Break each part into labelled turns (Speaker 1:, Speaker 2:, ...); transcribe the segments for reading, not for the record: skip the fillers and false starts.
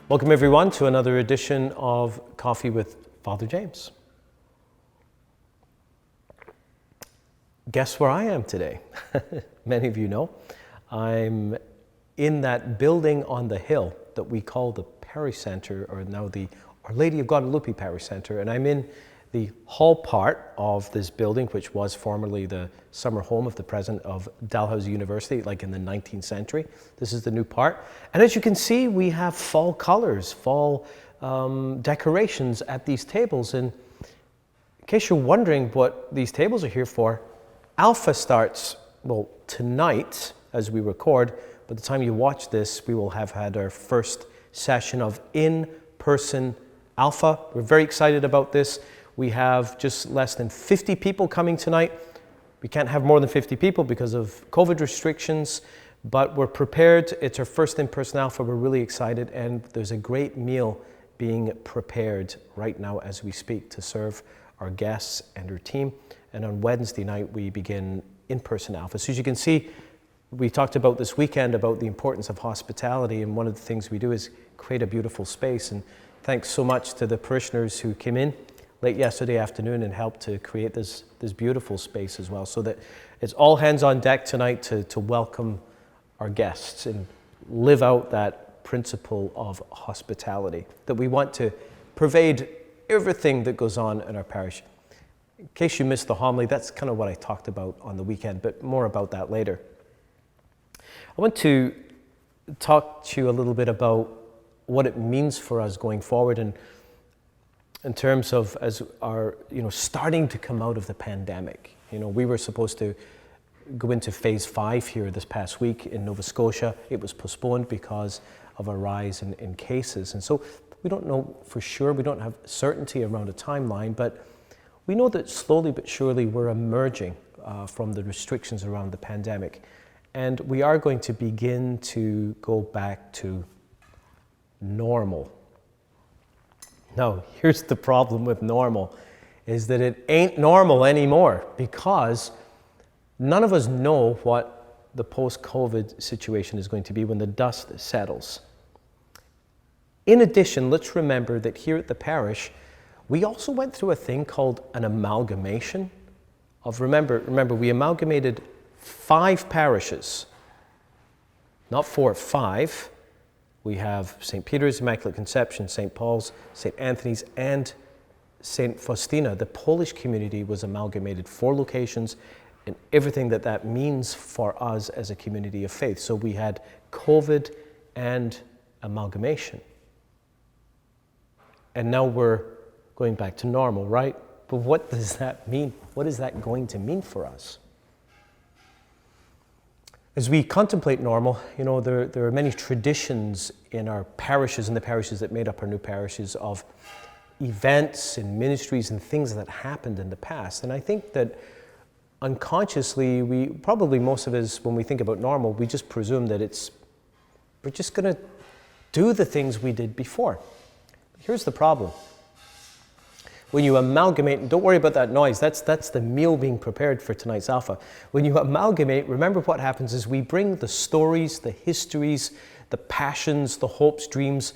Speaker 1: Welcome everyone to another edition of Coffee with Father James. Guess where I am today? Many of you know. I'm in that building on the hill that we call the Parish Center, or now the Our Lady of Guadalupe Parish Center, and I'm in the hall part of this building, which was formerly the summer home of the president of Dalhousie University, like in the 19th century. This is the new part. And as you can see, we have fall colors, fall decorations at these tables. And in case you're wondering what these tables are here for, Alpha starts, well, tonight as we record. By the time you watch this, we will have had our first session of in-person Alpha. We're very excited about this. We have just less than 50 people coming tonight. We can't have more than 50 people because of COVID restrictions, but we're prepared. It's our first in-person Alpha. We're really excited, and there's a great meal being prepared right now as we speak to serve our guests and our team. And on Wednesday night, we begin in-person Alpha. So as you can see, we talked about this weekend about the importance of hospitality, and one of the things we do is create a beautiful space. And thanks so much to the parishioners who came in late yesterday afternoon and helped to create this beautiful space as well, so that it's all hands on deck tonight to welcome our guests and live out that principle of hospitality that we want to pervade everything that goes on in our parish. In case you missed the homily, that's kind of what I talked about on the weekend, but more about that later. I want to talk to you a little bit about what it means for us going forward, and in terms of as our, starting to come out of the pandemic. We were supposed to go into phase 5 here this past week in Nova Scotia. It was postponed because of a rise in cases. And so we don't know for sure, we don't have certainty around a timeline, but we know that slowly but surely we're emerging from the restrictions around the pandemic. And we are going to begin to go back to normal. Now, here's the problem with normal, is that it ain't normal anymore, because none of us know what the post-COVID situation is going to be when the dust settles. In addition, let's remember that here at the parish, we also went through a thing called an amalgamation of, remember, we amalgamated 5 parishes, not 4, 5. We have St. Peter's, Immaculate Conception, St. Paul's, St. Anthony's, and St. Faustina. The Polish community was amalgamated, 4 locations, and everything that means for us as a community of faith. So we had COVID and amalgamation. And now we're going back to normal, right? But what does that mean? What is that going to mean for us? As we contemplate normal, there are many traditions in our parishes and the parishes that made up our new parishes of events and ministries and things that happened in the past. And I think that unconsciously, most of us, when we think about normal, we just presume that we're just going to do the things we did before. Here's the problem. When you amalgamate, don't worry about that noise, that's the meal being prepared for tonight's Alpha. When you amalgamate, remember what happens is we bring the stories, the histories, the passions, the hopes, dreams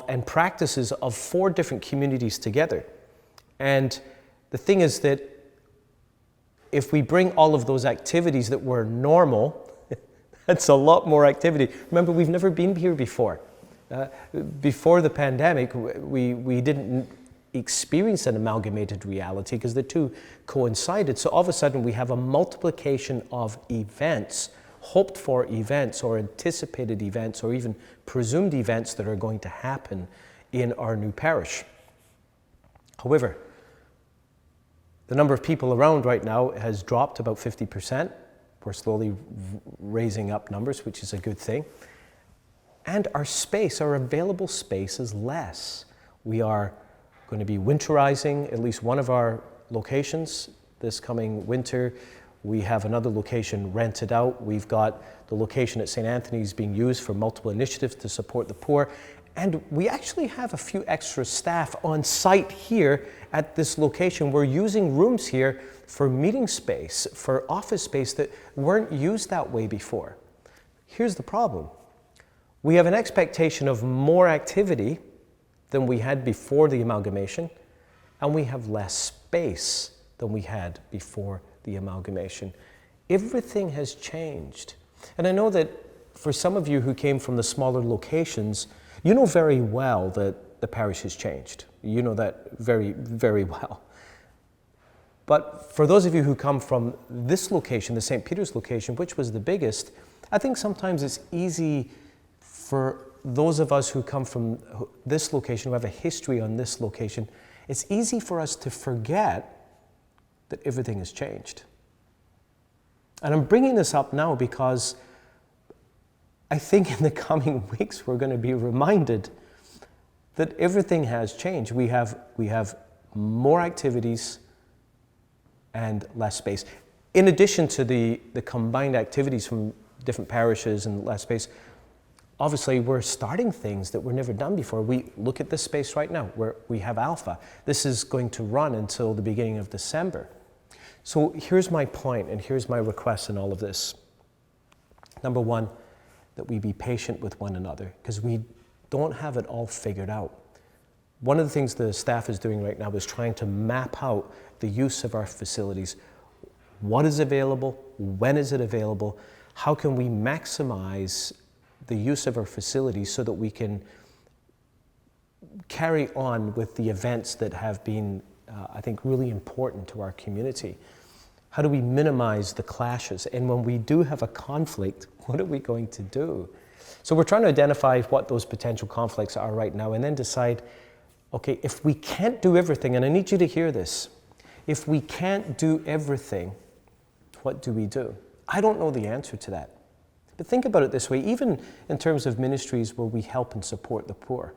Speaker 1: and practices of 4 different communities together. And the thing is that if we bring all of those activities that were normal, that's a lot more activity. Remember, we've never been here before. Before the pandemic, we didn't experience an amalgamated reality because the two coincided. So all of a sudden we have a multiplication of events, hoped for events or anticipated events or even presumed events that are going to happen in our new parish. However, the number of people around right now has dropped about 50%. We're slowly raising up numbers, which is a good thing. And our available space is less. We are going to be winterizing at least one of our locations this coming winter. We have another location rented out. We've got the location at St. Anthony's being used for multiple initiatives to support the poor. And we actually have a few extra staff on site here at this location. We're using rooms here for meeting space, for office space that weren't used that way before. Here's the problem. We have an expectation of more activity than we had before the amalgamation, and we have less space than we had before the amalgamation. Everything has changed. And I know that for some of you who came from the smaller locations, you know very well that the parish has changed. You know that very, very well. But for those of you who come from this location, the St. Peter's location, which was the biggest, I think sometimes it's easy for those of us who come from this location, who have a history on this location, it's easy for us to forget that everything has changed. And I'm bringing this up now because I think in the coming weeks we're going to be reminded that everything has changed. We have more activities and less space. In addition to the combined activities from different parishes and less space, obviously we're starting things that were never done before. We look at this space right now where we have Alpha. This is going to run until the beginning of December. So here's my point and here's my request in all of this. Number one, that we be patient with one another because we don't have it all figured out. One of the things the staff is doing right now is trying to map out the use of our facilities. What is available? When is it available? How can we maximize the use of our facilities so that we can carry on with the events that have been, I think, really important to our community? How do we minimize the clashes? And when we do have a conflict, what are we going to do? So we're trying to identify what those potential conflicts are right now and then decide, okay, if we can't do everything, and I need you to hear this, if we can't do everything, what do we do? I don't know the answer to that. But think about it this way, even in terms of ministries where we help and support the poor.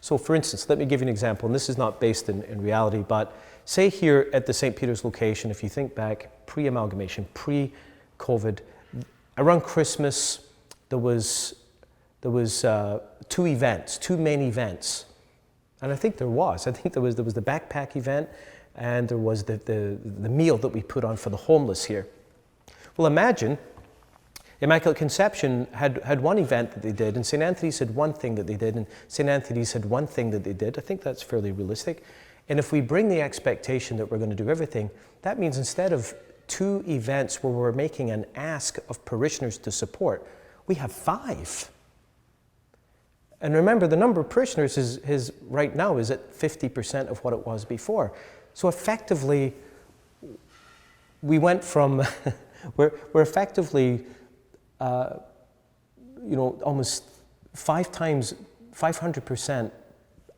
Speaker 1: So for instance, let me give you an example, and this is not based in reality, but say here at the St. Peter's location, if you think back, pre-amalgamation, pre-COVID, around Christmas, there was two main events. And I think there was the backpack event, and there was the meal that we put on for the homeless here. Well, imagine Immaculate Conception had one event that they did, and St. Anthony's had one thing that they did, and St. Anthony's had one thing that they did. I think that's fairly realistic. And if we bring the expectation that we're going to do everything, that means instead of 2 events where we're making an ask of parishioners to support, we have 5. And remember, the number of parishioners is right now is at 50% of what it was before. So effectively, we went from, we're effectively, almost 500%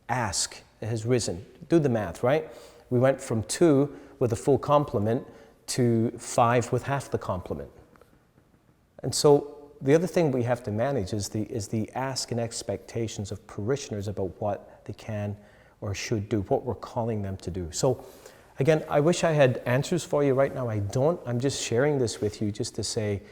Speaker 1: ask has risen. Do the math, right? We went from 2 with a full complement to 5 with half the complement. And so the other thing we have to manage is the ask and expectations of parishioners about what they can or should do, what we're calling them to do. So again, I wish I had answers for you right now. I don't. I'm just sharing this with you just to say,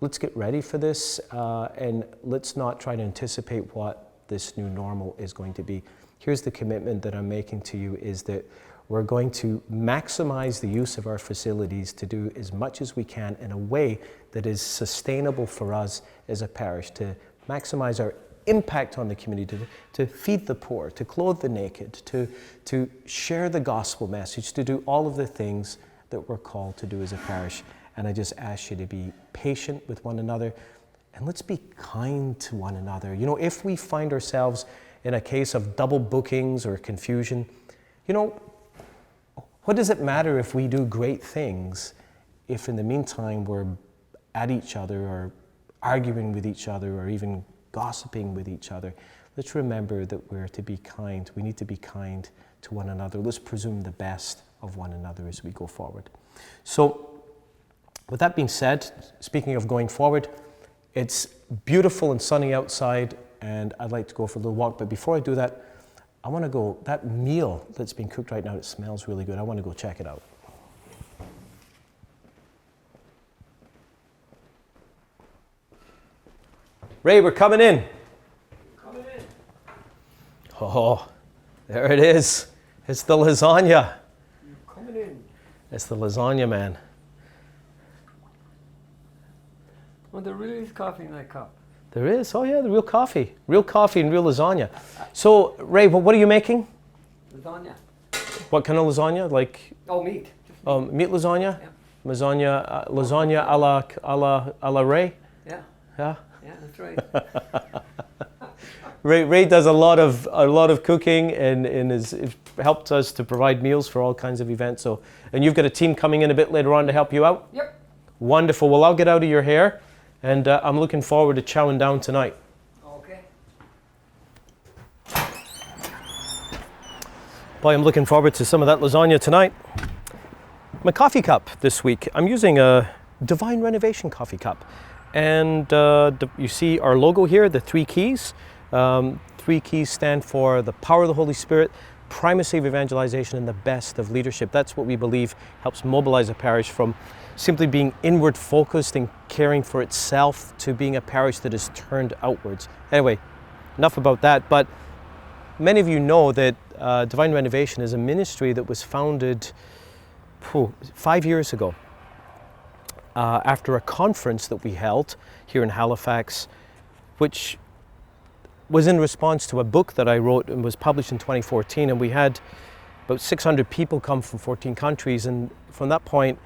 Speaker 1: let's get ready for this and let's not try to anticipate what this new normal is going to be. Here's the commitment that I'm making to you is that we're going to maximize the use of our facilities to do as much as we can in a way that is sustainable for us as a parish, to maximize our impact on the community, to feed the poor, to clothe the naked, to share the gospel message, to do all of the things that we're called to do as a parish. And I just ask you to be patient with one another and let's be kind to one another. You know, if we find ourselves in a case of double bookings or confusion, you know, what does it matter if we do great things if in the meantime we're at each other or arguing with each other or even gossiping with each other? Let's remember that we're to be kind. We need to be kind to one another. Let's presume the best of one another as we go forward. So with that being said, speaking of going forward, it's beautiful and sunny outside and I'd like to go for a little walk. But before I do that, I want to go, that meal that's being cooked right now, it smells really good. I want to go check it out. Ray, we're coming in.
Speaker 2: Coming in.
Speaker 1: Oh, there it is. It's the lasagna.
Speaker 2: You're coming in.
Speaker 1: It's the lasagna, man.
Speaker 2: Well, there really is coffee in that cup.
Speaker 1: There is. Oh yeah, the real coffee and real lasagna. So Ray, what are you making?
Speaker 2: Lasagna.
Speaker 1: What kind of lasagna? Like
Speaker 2: Oh, meat. Just meat.
Speaker 1: meat lasagna?
Speaker 2: Yeah.
Speaker 1: Lasagna a la Ray?
Speaker 2: Yeah.
Speaker 1: Yeah.
Speaker 2: Yeah, that's right.
Speaker 1: Ray does a lot of cooking and has helped us to provide meals for all kinds of events. So, and you've got a team coming in a bit later on to help you out?
Speaker 2: Yep.
Speaker 1: Wonderful. Well, I'll get out of your hair, and I'm looking forward to chowing down tonight.
Speaker 2: Okay.
Speaker 1: Boy, I'm looking forward to some of that lasagna tonight. My coffee cup this week, I'm using a Divine Renovation coffee cup. And you see our logo here, the 3 keys. 3 keys stand for the power of the Holy Spirit, primacy of evangelization, and the best of leadership. That's what we believe helps mobilize a parish from simply being inward focused and caring for itself to being a parish that is turned outwards. Anyway, enough about that, but many of you know that Divine Renovation is a ministry that was founded 5 years ago after a conference that we held here in Halifax, which was in response to a book that I wrote and was published in 2014, and we had about 600 people come from 14 countries, and from that point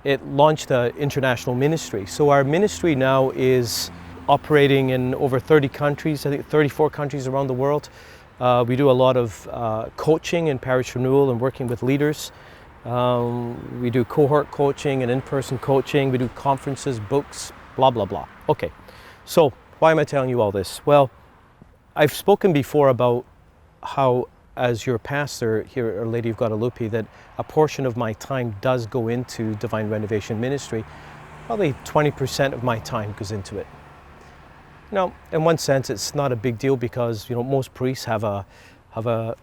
Speaker 1: it launched an international ministry. So our ministry now is operating in over 30 countries, I think 34 countries around the world. We do a lot of coaching and parish renewal and working with leaders. We do cohort coaching and in-person coaching. We do conferences, books, blah, blah, blah. Okay, so why am I telling you all this? Well, I've spoken before about how, as your pastor here at Our Lady of Guadalupe, that a portion of my time does go into Divine Renovation ministry. Probably 20% of my time goes into it. Now, in one sense, it's not a big deal because most priests have other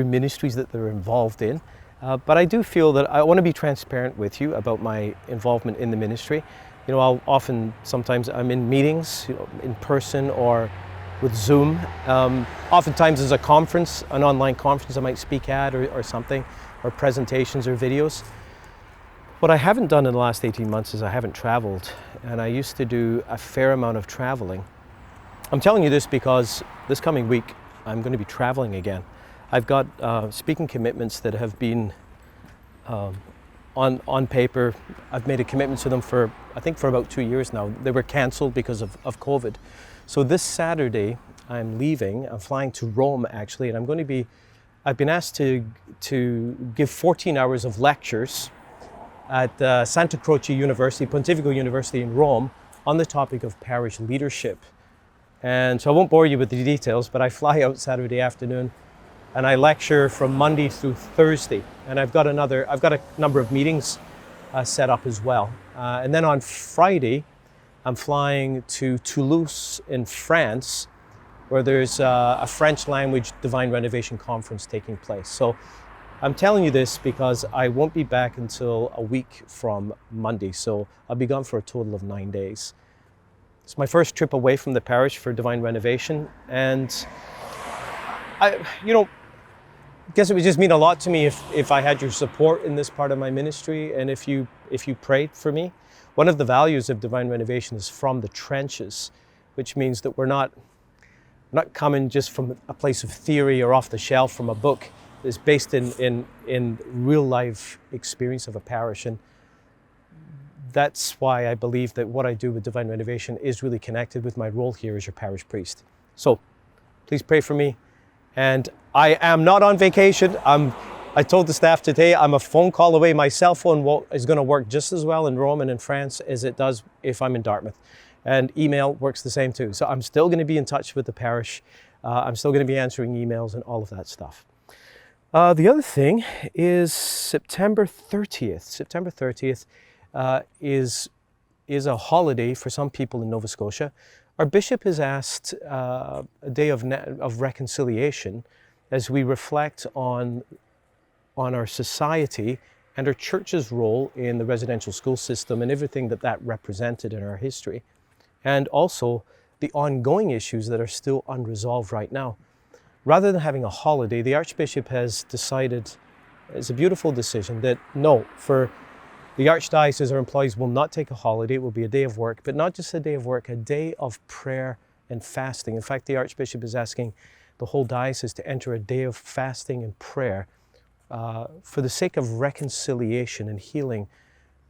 Speaker 1: ministries that they're involved in. But I do feel that I want to be transparent with you about my involvement in the ministry. Sometimes I'm in meetings, in person or with Zoom. Oftentimes there's a conference, an online conference I might speak at or something, or presentations or videos. What I haven't done in the last 18 months is I haven't traveled, and I used to do a fair amount of traveling. I'm telling you this because this coming week I'm going to be traveling again. I've got speaking commitments that have been on paper. I've made a commitment to them for about 2 years now. They were canceled because of COVID. So this Saturday I'm leaving. I'm flying to Rome actually, and I've been asked to give 14 hours of lectures at Santa Croce University, Pontifical University in Rome, on the topic of parish leadership. And so I won't bore you with the details, but I fly out Saturday afternoon and I lecture from Monday through Thursday. And I've got a number of meetings set up as well. And then on Friday, I'm flying to Toulouse in France, where there's a French language Divine Renovation conference taking place. So I'm telling you this because I won't be back until a week from Monday. So I'll be gone for a total of 9 days. It's my first trip away from the parish for Divine Renovation. And I guess it would just mean a lot to me if I had your support in this part of my ministry and if you prayed for me. One of the values of Divine Renovation is from the trenches, which means that we're not coming just from a place of theory or off the shelf from a book. It's based in real life experience of a parish. And that's why I believe that what I do with Divine Renovation is really connected with my role here as your parish priest. So please pray for me. And I am not on vacation. I told the staff today I'm a phone call away. My cell phone is going to work just as well in Rome and in France as it does if I'm in Dartmouth. And email works the same too. So I'm still going to be in touch with the parish. I'm still going to be answering emails and all of that stuff. The other thing is September 30th. September 30th is a holiday for some people in Nova Scotia. Our bishop has asked a day of reconciliation as we reflect on our society and our church's role in the residential school system and everything that represented in our history, and also the ongoing issues that are still unresolved right now. Rather than having a holiday, the Archbishop has decided, it's a beautiful decision, that no, for The Archdiocese, our employees will not take a holiday. It will be a day of work, but not just a day of work, a day of prayer and fasting. In fact, the Archbishop is asking the whole diocese to enter a day of fasting and prayer for the sake of reconciliation and healing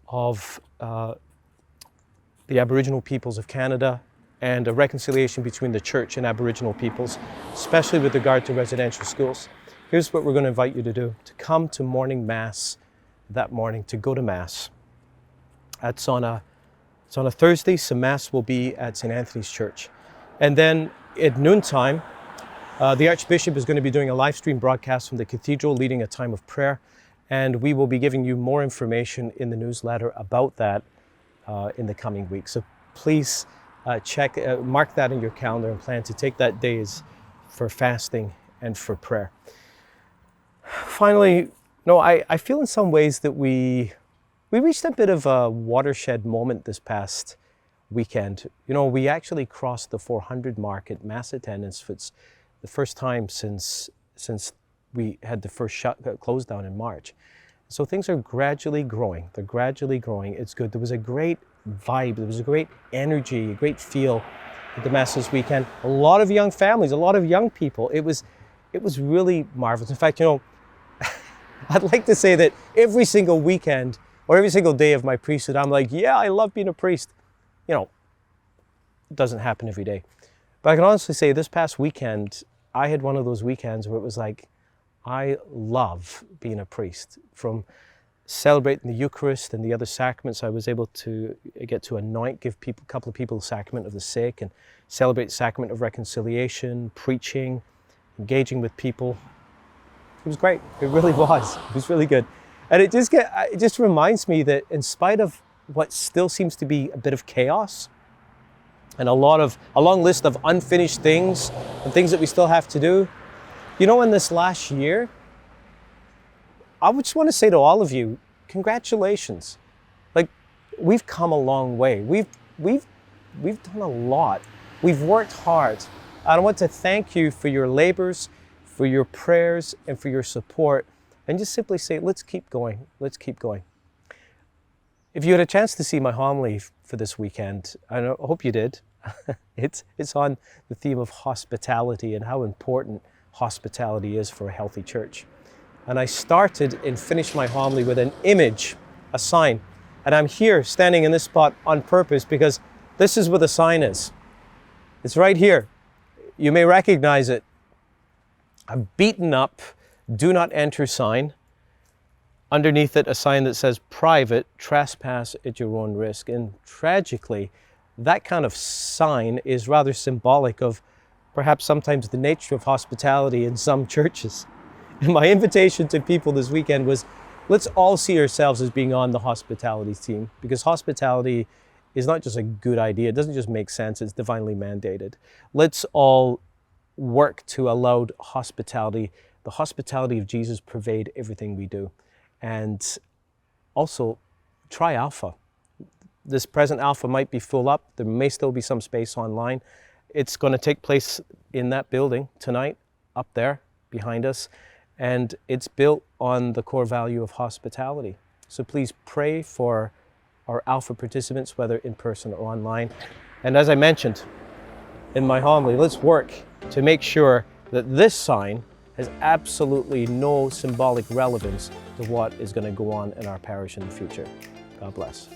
Speaker 1: of the Aboriginal peoples of Canada, and a reconciliation between the Church and Aboriginal peoples, especially with regard to residential schools. Here's what we're going to invite you to do: to come to morning Mass that morning, to go to Mass. It's on a Thursday, so Mass will be at St. Anthony's Church. And then at noontime, the Archbishop is going to be doing a live stream broadcast from the Cathedral, leading a time of prayer. And we will be giving you more information in the newsletter about that in the coming weeks. So please mark that in your calendar and plan to take that day for fasting and for prayer. Finally, I feel in some ways that we reached a bit of a watershed moment this past weekend. We actually crossed the 400 mark at Mass attendance. It's the first time since we had the first close down in March. So things are gradually growing. They're gradually growing. It's good. There was a great vibe. There was a great energy, a great feel at the Mass this weekend. A lot of young families, a lot of young people. It was really marvelous. In fact, I'd like to say that every single weekend or every single day of my priesthood, I'm like, yeah, I love being a priest. It doesn't happen every day. But I can honestly say this past weekend, I had one of those weekends where it was like, I love being a priest. From celebrating the Eucharist and the other sacraments, I was able to get to anoint, give a couple of people the sacrament of the sick, and celebrate the sacrament of reconciliation, preaching, engaging with people. It was great. It really was. It was really good. And it just reminds me that in spite of what still seems to be a bit of chaos and a long list of unfinished things and things that we still have to do, in this last year, I would just want to say to all of you, congratulations. We've come a long way. We've done a lot. We've worked hard. I want to thank you for your labors, for your prayers, and for your support. And just simply say, let's keep going. Let's keep going. If you had a chance to see my homily for this weekend, I hope you did. It's on the theme of hospitality and how important hospitality is for a healthy church. And I started and finished my homily with an image, a sign. And I'm here standing in this spot on purpose because this is what the sign is. It's right here. You may recognize it. A beaten up, do not enter sign. Underneath it, a sign that says private, trespass at your own risk. And tragically, that kind of sign is rather symbolic of perhaps sometimes the nature of hospitality in some churches. And my invitation to people this weekend was, let's all see ourselves as being on the hospitality team, because hospitality is not just a good idea. It doesn't just make sense. It's divinely mandated. Let's all work to allow hospitality, the hospitality of Jesus, pervade everything we do. And also try Alpha. This present Alpha might be full up. There may still be some space online. It's going to take place in that building tonight, up there behind us. And it's built on the core value of hospitality. So please pray for our Alpha participants, whether in person or online. And as I mentioned in my homily, let's work to make sure that this sign has absolutely no symbolic relevance to what is going to go on in our parish in the future. God bless.